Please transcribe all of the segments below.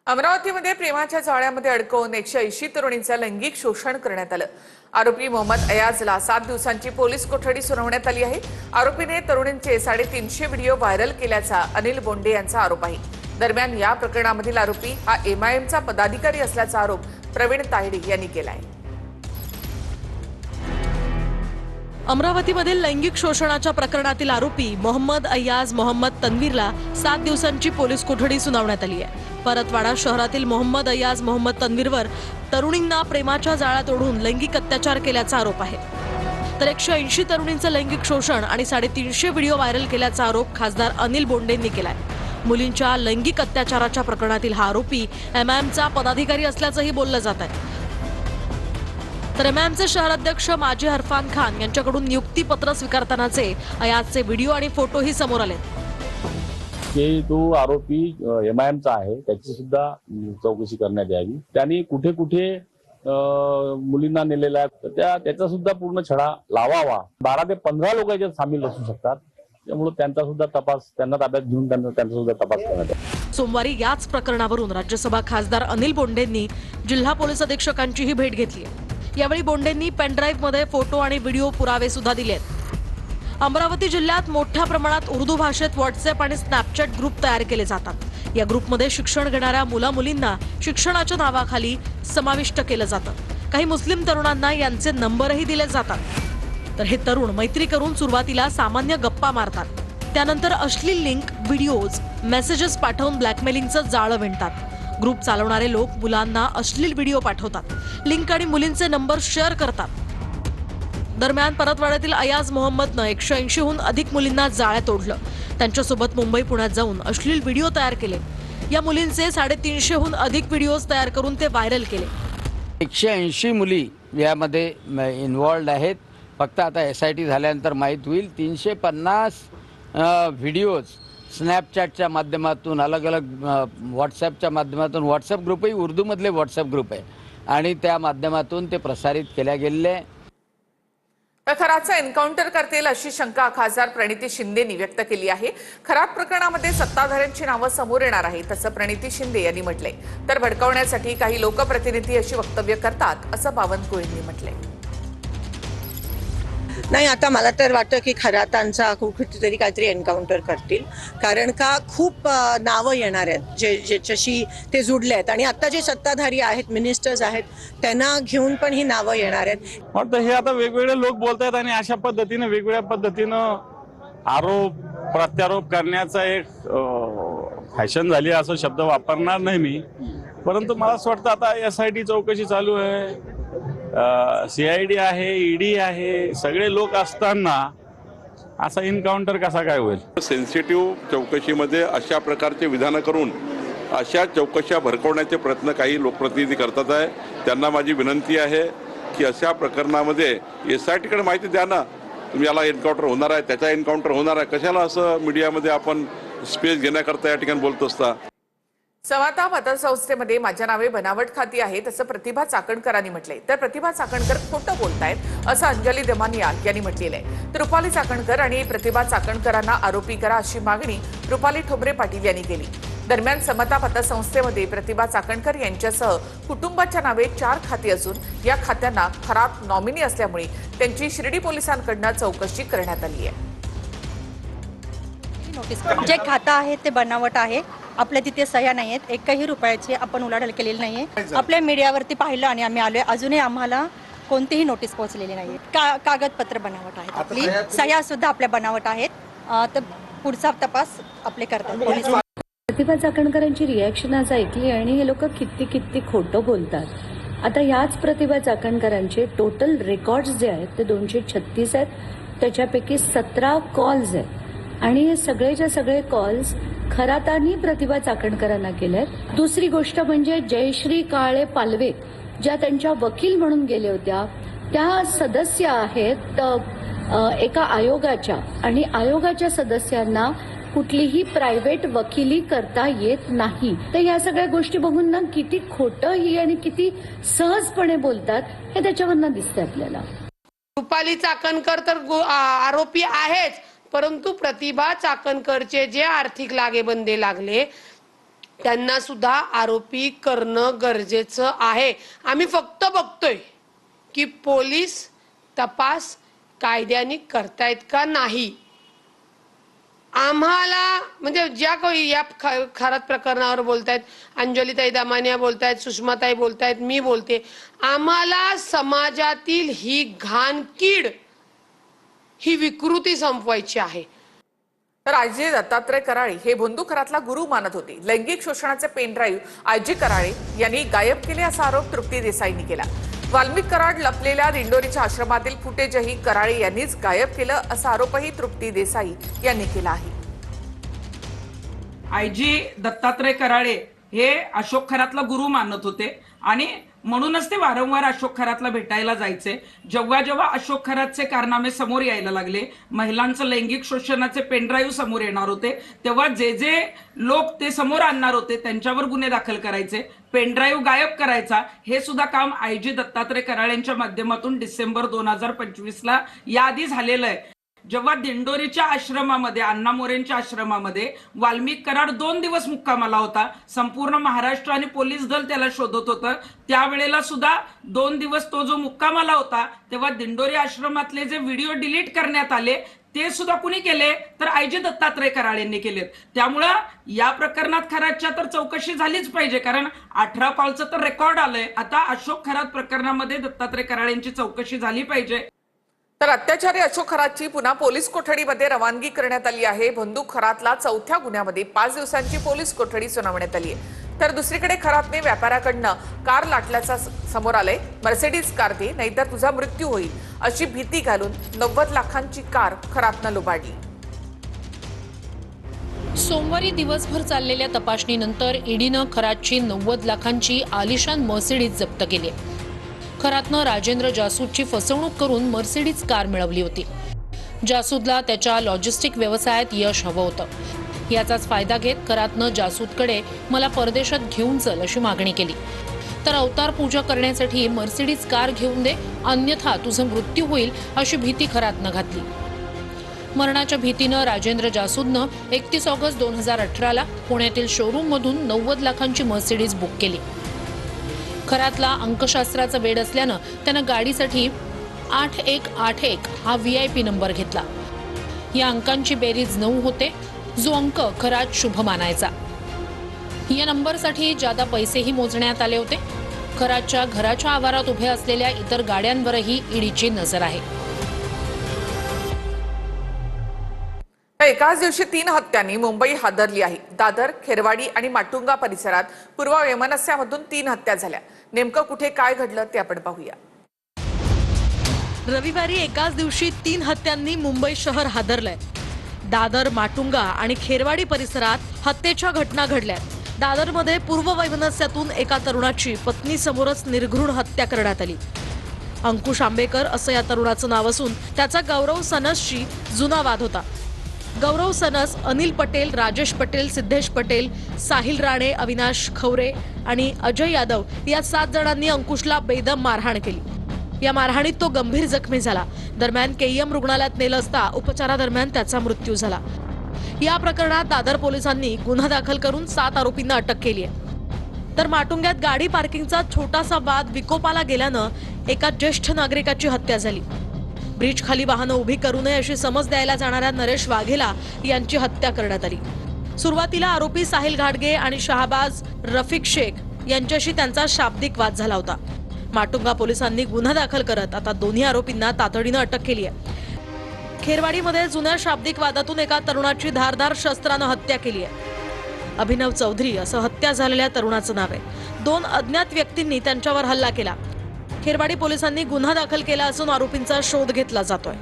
अमरावतीमध्ये प्रेमाच्या जाळ्यामध्ये अडकवून 180 तरुणींचं लैंगिक शोषण करण्यात आलं। आरोपी मोहम्मद अयाजला 7 दिवसांची पोलीस कोठडी सुनावण्यात आली आहे। आरोपीने तरुणींचे 350 व्हिडिओ व्हायरल केल्याचा अनिल बोंडे यांचा आरोप आहे। दरम्यान या प्रकरणामधील आरोपी हा एमआयएमचा पदाधिकारी असल्याचा आरोप प्रवीण तायडे यांनी केला आहे। अमरावतीमधील लैंगिक शोषणाच्या प्रकरणातील आरोपी मोहम्मद अयाज मोहम्मद तन्वीरला 7 दिवसांची पोलीस कोठडी सुनावण्यात आली आहे। परतवाडा शहरातील मोहम्मद अयाज मोहम्मद तन्वीरवर तरुणींना प्रेमाच्या जाळ्यात ओढून लैंगिक अत्याचार केल्याचा आरोप आहे। तर 180 तरुणींचं लैंगिक शोषण आणि 350 व्हिडिओ व्हायरल केल्याचा आरोप खासदार अनिल बोंडेंनी केलाय। मुलींच्या लैंगिक अत्याचाराच्या प्रकरणातील हा आरोपी एमआयएमचा पदाधिकारी असल्याचंही बोललं जात आहे। तर एमआयएमचे शहराध्यक्ष माजी हरफान खान यांच्याकडून नियुक्तीपत्र स्वीकारतानाचे अयाजचे व्हिडिओ आणि फोटोही समोर आले। की तो आरोपी एमआयएमचा आहे, त्याची सुद्धा चौकशी करण्यात यावी। त्यांनी कुठे कुठे मुलींना नेलेला आहे त्याचा सुद्धा पूर्ण छडा लावावा। 12 ते 15 लोक याच्यात सामील असू शकतात, त्यामुळे त्यांचा सुद्धा तपास, त्यांना ताब्यात घेऊन त्यांचा सुद्धा तपास करण्यात यावा। सोमवारी याच प्रकरणावरून राज्यसभा खासदार अनिल बोंडेंनी जिल्हा पोलीस अधीक्षकांचीही भेट घेतली। यावेळी बोंडेंनी पेनड्राईव्ह मध्ये फोटो आणि व्हिडिओ पुरावे सुद्धा दिलेत। अमरावती जिल्ह्यात मोठ्या प्रमाणात उर्दू भाषेत व्हॉट्सअप आणि स्नॅपचॅट ग्रुप तयार केले जातात। या ग्रुपमध्ये शिक्षण घेणाऱ्या मुला-मुलींना शिक्षणाच्या नावाखाली समाविष्ट केलं जातं। काही मुस्लिम तरुणांना यांचे नंबरही दिले जातात। तर हे तरुण मैत्री करून सुरुवातीला सामान्य गप्पा मारतात, त्यानंतर अश्लील लिंक, व्हिडिओज, मेसेजेस पाठवून ब्लॅकमेलिंगचं जाळं विणतात। ग्रुप चालवणारे लोक मुलांना अश्लील व्हिडिओ पाठवतात, लिंक आणि मुलींचे नंबर शेअर करतात। दरम्यान परतवाड्यातील अयाज मोहम्मदनं 180 हून अधिक मुलींना जाळ्यात ओढलं। त्यांच्यासोबत मुंबई पुण्यात जाऊन अश्लील व्हिडिओ तयार केले। या मुलींचे 350 हून अधिक व्हिडिओज तयार करून ते व्हायरल केले। 180 मुली यामध्ये इन्व्हॉल्ड आहेत। फक्त आता SIT झाल्यानंतर माहीत होईल। 350 व्हिडिओज स्नॅपचॅटच्या माध्यमातून, अलग अलग व्हॉट्सॲपच्या माध्यमातून, व्हॉट्सॲप ग्रुपही उर्दूमधले व्हॉट्सॲप ग्रुप आहे आणि त्या माध्यमातून ते प्रसारित केल्या गेलेले। प्रकाराचा एन्काउंटर करतील अशी शंका खासदार प्रणिती शिंदेंनी व्यक्त केली आहे। खरात प्रकरणामध्ये सत्ताधाऱ्यांची नावं समोर येणार आहेत असं प्रणिती शिंदे यांनी म्हटलंय। तर भडकवण्यासाठी काही लोकप्रतिनिधी अशी वक्तव्य करतात असं बावनकुळेंनी म्हटलंय। नाही, आता मला तर वाटतं की खरातांचा कुठेतरी काहीतरी एन्काउंटर करतील, कारण का खूप नावं येणार आहेत ज्याच्याशी ते जुडले आहेत आणि आता जे सत्ताधारी आहेत, मिनिस्टर्स आहेत, त्यांना घेऊन पण ही नावं येणार आहेत। वाटतं हे आता वेगवेगळे लोक बोलतात आणि अशा पद्धतीने वेगवेगळ्या पद्धतीनं आरोप प्रत्यारोप करण्याचा एक फॅशन झाली असं शब्द वापरणार नाही मी, परंतु मला असं वाटतं आता SIT चौकशी चालू आहे, CID आहे, ED आहे, सगळे लोक असताना असा एन्काउंटर कसा काय होईल? सेन्सिटिव्ह चौकशीमध्ये अशा प्रकारचे विधानं करून अशा चौकशा भरकवण्याचे प्रयत्न काही लोकप्रतिनिधी करतात आहे। त्यांना माझी विनंती आहे की अशा प्रकरणामध्ये SIT कडे माहिती द्या ना, तुम्ही याला एन्काउंटर होणार आहे, त्याचा एन्काउंटर होणार आहे, कशाला असं मीडियामध्ये आपण स्पेस घेण्याकरता या ठिकाणी बोलत असता। समता पतसंस्थेमध्ये माझ्या नावे बनावट खाती आहेत असं प्रतिभा चाकणकरांनी म्हटलंय। तर प्रतिभा चाकणकर खोटं बोलतायत असं अंजली दमानिया यांनी म्हटलेलं आहे। तर रुपाली चाकणकर आणि प्रतिभा चाकणकरांना आरोपी करा अशी मागणी रुपाली ठोंबरे पाटील यांनी केली। दरम्यान समता पतसंस्थेमध्ये प्रतिभा चाकणकर यांच्यासह कुटुंबाच्या नावे 4 खाती असून या खात्यांना खरात नॉमिनी असल्यामुळे त्यांची शिर्डी पोलिसांकडून चौकशी करण्यात आली आहे। जे खातं आहे ते बनावट आहे, आपल्या तिथे सह्या नाही आहेत, एकही रुपयाची आपण उलाढाल केलेली नाहीये। आपल्या मीडियावरती पाहिलं आणि आम्ही आलोय, अजूनही आम्हाला कोणतीही नोटीस पोहोचलेली नाहीये। कागदपत्र बनावट आहेत, आपली सह्या सुद्धा आपल्या बनावट आहेत। तर पुढचा तपास आपले करतात पोलीस। प्रतिभा चाकणकरांची रिॲक्शन आज ऐकली आणि हे लोक किती खोटं बोलतात। आता याच प्रतिभा चाकणकरांचे टोटल रेकॉर्ड्स जे आहेत ते 236 आहेत, त्याच्यापैकी 17 कॉल्स आहेत आणि हे सगळेच्या सगळे कॉल्स खरातांनी प्रतिभा चाकणकरांना केलेत। दुसरी गोष्ट म्हणजे जयश्री काळे पालवे ज्या त्यांच्या वकील म्हणून गेल्या होत्या, त्या सदस्य आहेत एका आयोगाच्या, आणि आयोगाच्या सदस्यांना कुठलीही प्रायव्हेट वकिली करता येत नाही। तर या सगळ्या गोष्टी बघून ना किती खोटं ही आणि किती सहजपणे बोलतात हे त्याच्यावरनं दिसतंय आपल्याला। रुपाली चाकणकर तर आरोपी आहेच, परंतु प्रतिभा चाकणकरचे जे आर्थिक लागेबंदे लागले त्यांना सुद्धा आरोपी करणं गरजेचं आहे. आम्ही फक्त बघतोय की पोलीस तपास कायद्याने करतायत का नाही. आम्हाला म्हणजे ज्या काही या खरात प्रकरणावर बोलतायत, अंजलीताई दमानिया बोलतायत, सुषमाताई बोलतायत, मी बोलते, आम्हाला समाजातील ही घाणकीड, ही विकृती संपवायची आहे. तर आयजी दत्तात्रय कराळे हे भोंदू खरातला गुरु मानत होते. लैंगिक शोषणाचे पेनड्राईव्ह आयजी कराळे यांनी गायब केले असा आरोप तृप्ती देसाईंनी केला. वाल्मिक कराड लपलेल्या दिंडोरीच्या आश्रमातील फुटेजही कराळे यांनीच गायब केलं असा आरोपही तृप्ती देसाई यांनी केला आहे. आयजी दत्तात्रय कराळे हे अशोक खरातला गुरु मानत होते आणि म्हणूनच ते वारंवार अशोक खरातला भेटायला जायचे. जेव्हा जेव्हा अशोक खरातचे कारनामे समोर यायला लागले, महिलांचं लैंगिक शोषणाचे पेनड्राईव्ह समोर येणार होते, तेव्हा जे जे लोक ते समोर आणणार होते त्यांच्यावर गुन्हे दाखल करायचे, पेनड्राईव्ह गायब करायचा. हे सुद्धा काम आयजी दत्तात्रय कराळेंच्या माध्यमातून डिसेंबर 2025ला याआधी झालेलं आहे. जेव्हा दिंडोरीच्या आश्रमामध्ये, अण्णा मोरेंच्या आश्रमामध्ये वाल्मिक कराड 2 दिवस मुक्कामाला होता, संपूर्ण महाराष्ट्र आणि पोलीस दल त्याला शोधत होतं, त्यावेळेला सुद्धा 2 दिवस तो जो मुक्कामाला होता, तेव्हा दिंडोरी आश्रमातले जे व्हिडिओ डिलीट करण्यात आले ते सुद्धा कुणी केले तर आयजी दत्तात्रय कराळेंनी केलेत. त्यामुळं या प्रकरणात खरातच्या तर चौकशी झालीच पाहिजे, कारण 18 कॉलचं तर रेकॉर्ड आलंय. आता अशोक खरात प्रकरणामध्ये दत्तात्रय कराळेंची चौकशी झाली पाहिजे. तर अत्याचारी अशोक खरातची पुन्हा पोलीस कोठडीमध्ये रवानगी करण्यात आली आहे. भोंदू खरातला 4थ्या गुन्ह्यामध्ये 5 दिवसांची पोलीस कोठडी सुनावण्यात आली आहे. तर दुसरीकडे खरातने व्यापाऱ्याकडनं कार लाटल्याचा समोर आलंय. मर्सिडीज कार दे नाहीतर तुझा मृत्यू होईल अशी भीती घालून 90 लाखांची कार खरातनं लुबाडली. सोमवारी दिवसभर चाललेल्या तपासणीनंतर ईडीनं खरातची 90 लाखांची आलिशान मर्सिडीज जप्त केली. खरातनं राजेंद्र जासूदची फसवणूक करून मर्सिडीज कार मिळवली होती. जासूदला त्याच्या लॉजिस्टिक व्यवसायात यश हवं होतं. याचाच फायदा घेत खरातनं जासूदकडे मला परदेशात घेऊन चल अशी मागणी केली. तर अवतार पूजा करण्यासाठी मर्सिडीज कार घेऊन दे, अन्यथा तुझं मृत्यू होईल अशी भीती खरातनं घातली. मरणाच्या भीतीनं राजेंद्र जासूदनं 31 ऑगस्ट 2018ला पुण्यातील शोरूममधून 90 लाखांची मर्सिडीज बुक केली. खरातला अंकशास्त्राचा वेड असल्यानं त्यानं गाडीसाठी 8181 हा VIP नंबर घेतला. या अंकांची बेरीज 9 होते, जो अंक खरात शुभ मानायचा. या नंबरसाठी जादा पैसेही मोजण्यात आले होते. खरातच्या घराच्या आवारात उभ्या असलेल्या इतर गाड्यांवरही ईडीची नजर आहे. एकाच दिवशी 3 हत्यांनी मुंबई हादरली आहे. दादर, खेरवाडी आणि माटुंगा परिसरात पूर्व वैमनस्यामधून 3 हत्या झाल्या. नेमकं कुठे काय घडलं ते आपण पाहूया. रविवारी एकाच दिवशी 3 हत्यांनी मुंबई शहर हादरलंय. दादर, माटुंगा आणि खेरवाडी परिसरात हत्येच्या घटना घडल्या. दादरमध्ये पूर्व वैमनस्यातून एका तरुणाची पत्नीसमोरच निर्घृण हत्या करण्यात आली. अंकुश आंबेकर असं या तरुणाचं नाव असून त्याचा गौरव सनसशी जुना वाद होता. गौरव सनस, अनिल पटेल, राजेश पटेल, सिद्धेश पटेल, साहिल राणे, अविनाश खवरे आणि अजय यादव या 7 जणांनी अंकुशला बेदम मारहाण केली. या मारहाणीत तो गंभीर जखमी झाला. दरम्यान KEM रुग्णालयात नेलं असता उपचारादरम्यान त्याचा मृत्यू झाला. या प्रकरणात दादर पोलिसांनी गुन्हा दाखल करून 7 आरोपींना अटक केली आहे. तर माटुंग्यात गाडी पार्किंगचा छोटासा वाद विकोपाला गेल्यानं एका ज्येष्ठ नागरिकाची हत्या झाली. ब्रिज खाली वाहनं उभी करू नये अशी समज द्यायला जाणाऱ्या नरेश वाघेला यांची हत्या करण्यात आली. सुरुवातीला आरोपी साहिल घाटगे आणि शहाबाज रफिक शेख यांच्याशी त्यांचा शाब्दिक वाद झाला होता. माटुंगा पोलिसांनी गुन्हा दाखल करत आता दोन्ही आरोपींना तातडीनं अटक केली आहे. खेरवाडीमध्ये जुन्या शाब्दिक वादातून एका तरुणाची धारदार शस्त्रानं हत्या केली आहे. अभिनव चौधरी असं हत्या झालेल्या तरुणाचं नाव आहे. 2 अज्ञात व्यक्तींनी त्यांच्यावर हल्ला केला. खेरवाडी पोलिसांनी गुन्हा दाखल केला असून आरोपींचा शोध घेतला जातोय.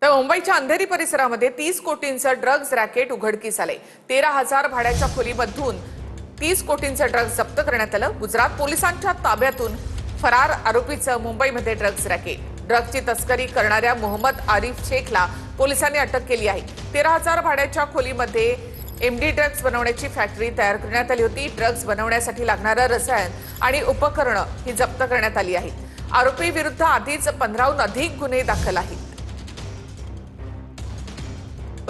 तर मुंबईच्या अंधेरी परिसरामध्ये 30 कोटींचं ड्रग्ज रॅकेट उघडकीस आले. 13,000 भाड्याच्या खोलीमधून 30 कोटींचं ड्रग्ज जप्त करण्यात आलं. गुजरात पोलिसांच्या ताब्यातून फरार आरोपीचं मुंबईमध्ये ड्रग्ज रॅकेट. ड्रग्जची तस्करी करणाऱ्या मोहम्मद आरिफ शेखला पोलिसांनी अटक केली आहे. 13,000 भाड्याच्या खोलीमध्ये MD ड्रग्ज बनवण्याची फॅक्टरी तयार करण्यात आली होती. ड्रग्ज बनवण्यासाठी लागणारं रसायन आणि उपकरणं ही जप्त करण्यात आली आहेत. आरोपी विरुद्ध आधीच 15हून अधिक गुन्हे दाखल आहेत.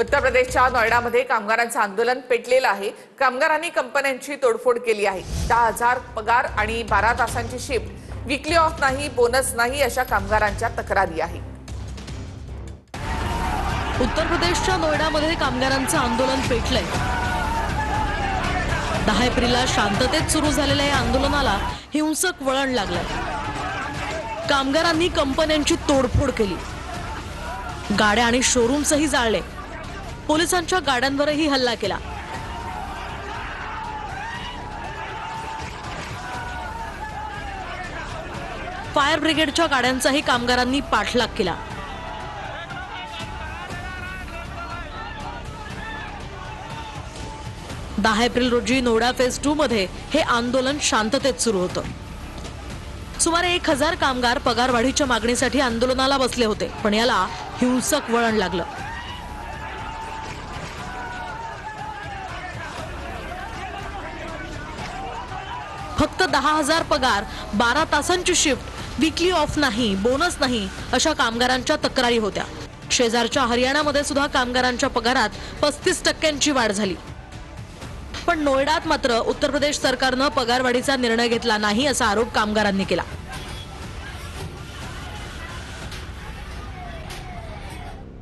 उत्तर प्रदेशच्या नोएडामध्ये कामगारांचं आंदोलन पेटलेलं आहे. कामगारांनी कंपन्यांची तोडफोड केली आहे. 10,000 पगार आणि 12 तासांची शिफ्ट, वीकली ऑफ नाही, बोनस नाही अशा कामगारांच्या तक्रारी आहेत. उत्तर प्रदेशच्या नोएडामध्ये कामगारांचं आंदोलन पेटलंय. 10 एप्रिलला शांततेत सुरू झालेल्या या आंदोलनाला हिंसक वळण लागलंय. कामगारांनी कंपन्यांची तोडफोड केली, गाड्या आणि शोरूम्सही जाळले, पोलिसांच्या गाड्यांवरही हल्ला केला. फायर ब्रिगेडच्या गाड्यांचाही कामगारांनी पाठलाग केला. दहा एप्रिल रोजी नोएडा फेज 2 मध्ये हे आंदोलन शांततेत सुरू होतं. सुमारे 1000 कामगार पगारवाढीच्या मागणीसाठी आंदोलनाला बसले होते, पण याला हिंसक वळण लागलं. फक्त 10,000 पगार, 12 तासांची शिफ्ट, वीकली ऑफ नाही, बोनस नाही अशा कामगारांच्या तक्रारी होत्या. शेजारच्या हरियाणामध्ये सुद्धा कामगारांच्या पगारात 35% वाढ झाली. पण नोएडात मात्र उत्तर प्रदेश सरकारनं पगारवाढीचा निर्णय घेतला नाही असा आरोप कामगारांनी केला.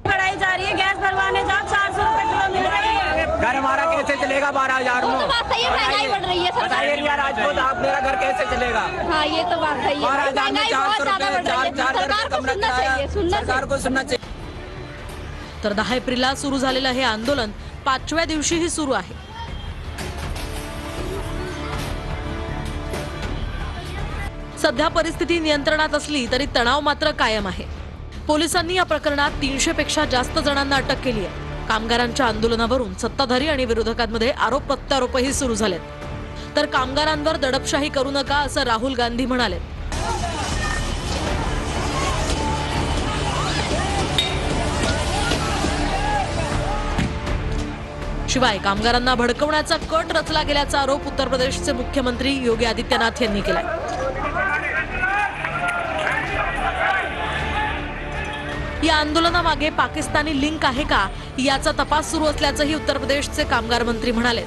बढ़ाई जा रही है, गैस भरवाने जाओ 400 रुपए किलो मिल रही है। घर हमारा कैसे चलेगा 12,000 में? बात सही है, महंगाई बढ़ रही है। बताइए रिया राजपूत, आप मेरा घर कैसे चलेगा? हाँ ये तो बात सही है, 12,000 में 400 रुपए, 4,000 सरकार को सुनना चाहिए, सरकार को सुनना चाहिए. तर 10 एप्रिलला सुरू झालेलं हे आंदोलन 5व्या दिवशीही सुरू आहे. सध्या परिस्थिती नियंत्रणात असली तरी तणाव मात्र कायम आहे. पोलिसांनी या प्रकरणात 300 पेक्षा जास्त जणांना अटक केली आहे. कामगारांच्या आंदोलनावरून सत्ताधारी आणि विरोधकांमध्ये आरोप प्रत्यारोपही सुरू झालेत. तर कामगारांवर दडपशाही करू नका असं राहुल गांधी म्हणाले. शिवाय कामगारांना भडकवण्याचा कट रचला गेल्याचा आरोप उत्तर प्रदेशचे मुख्यमंत्री योगी आदित्यनाथ यांनी केलाय. या आंदोलनामागे पाकिस्तानी लिंक आहे का याचा तपास सुरू असल्याचंही उत्तर प्रदेशचे कामगार मंत्री म्हणाले.